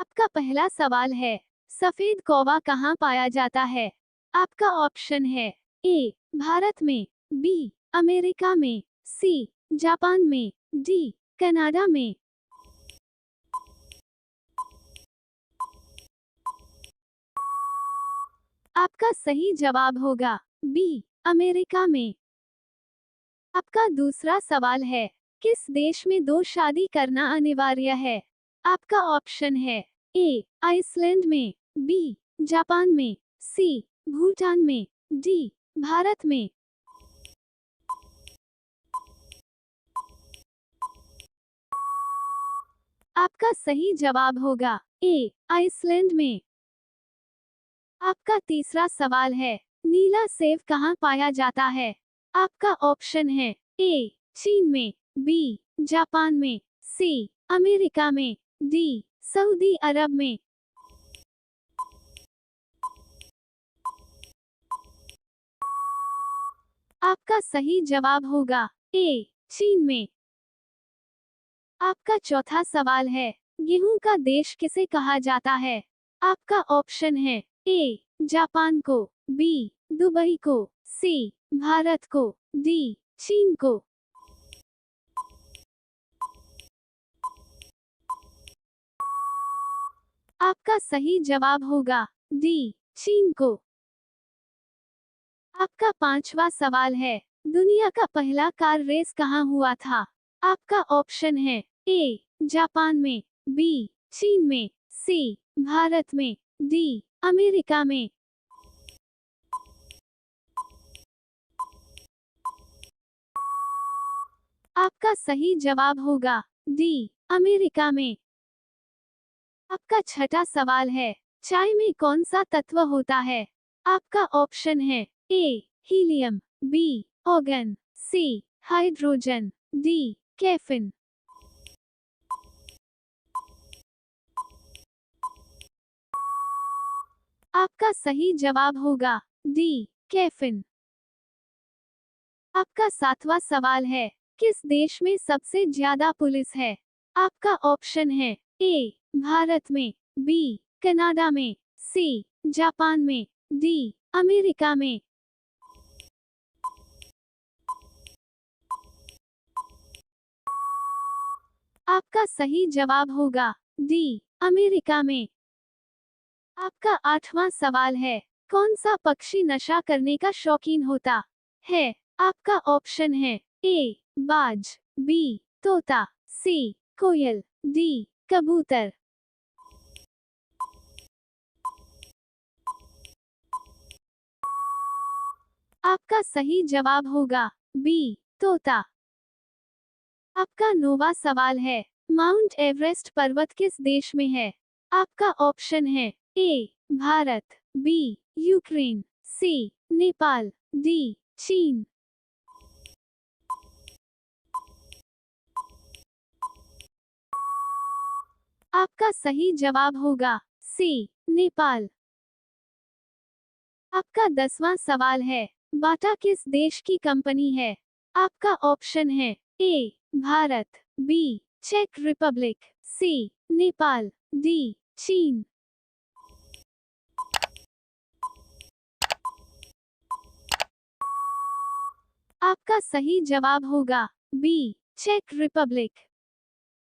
आपका पहला सवाल है, सफेद कौवा कहाँ पाया जाता है? आपका ऑप्शन है ए भारत में, बी अमेरिका में, सी जापान में, डी कनाडा में। आपका सही जवाब होगा बी अमेरिका में। आपका दूसरा सवाल है, किस देश में दो शादी करना अनिवार्य है? आपका ऑप्शन है ए आइसलैंड में, बी जापान में, सी भूटान में, डी भारत में। आपका सही जवाब होगा ए आइसलैंड में। आपका तीसरा सवाल है, नीला सेब कहाँ पाया जाता है? आपका ऑप्शन है ए चीन में, बी जापान में, सी अमेरिका में, डी सऊदी अरब में। आपका सही जवाब होगा ए चीन में। आपका चौथा सवाल है, गेहूं का देश किसे कहा जाता है? आपका ऑप्शन है ए जापान को, बी दुबई को, सी भारत को, डी चीन को। आपका सही जवाब होगा डी चीन को। आपका पांचवा सवाल है, दुनिया का पहला कार रेस कहाँ हुआ था? आपका ऑप्शन है ए जापान में, बी चीन में, सी भारत में, डी अमेरिका में। आपका सही जवाब होगा डी अमेरिका में। आपका छठा सवाल है, चाय में कौन सा तत्व होता है? आपका ऑप्शन है ए helium, B organ, C hydrogen, D caffeine. आपका सही जवाब होगा डी कैफीन। आपका सातवां सवाल है, किस देश में सबसे ज्यादा पुलिस है? आपका ऑप्शन है ए भारत में, बी कनाडा में, सी जापान में, डी अमेरिका में। आपका सही जवाब होगा डी अमेरिका में। आपका आठवां सवाल है, कौन सा पक्षी नशा करने का शौकीन होता है? आपका ऑप्शन है ए बाज, बी तोता, सी कोयल, डी कबूतर। आपका सही जवाब होगा बी तोता। आपका नौवां सवाल है, माउंट एवरेस्ट पर्वत किस देश में है? आपका ऑप्शन है ए भारत, बी यूक्रेन, सी नेपाल, डी चीन। आपका सही जवाब होगा सी नेपाल। आपका 10वां सवाल है, बाटा किस देश की कंपनी है? आपका ऑप्शन है ए भारत, बी चेक रिपब्लिक, सी नेपाल, डी चीन। आपका सही जवाब होगा बी चेक रिपब्लिक।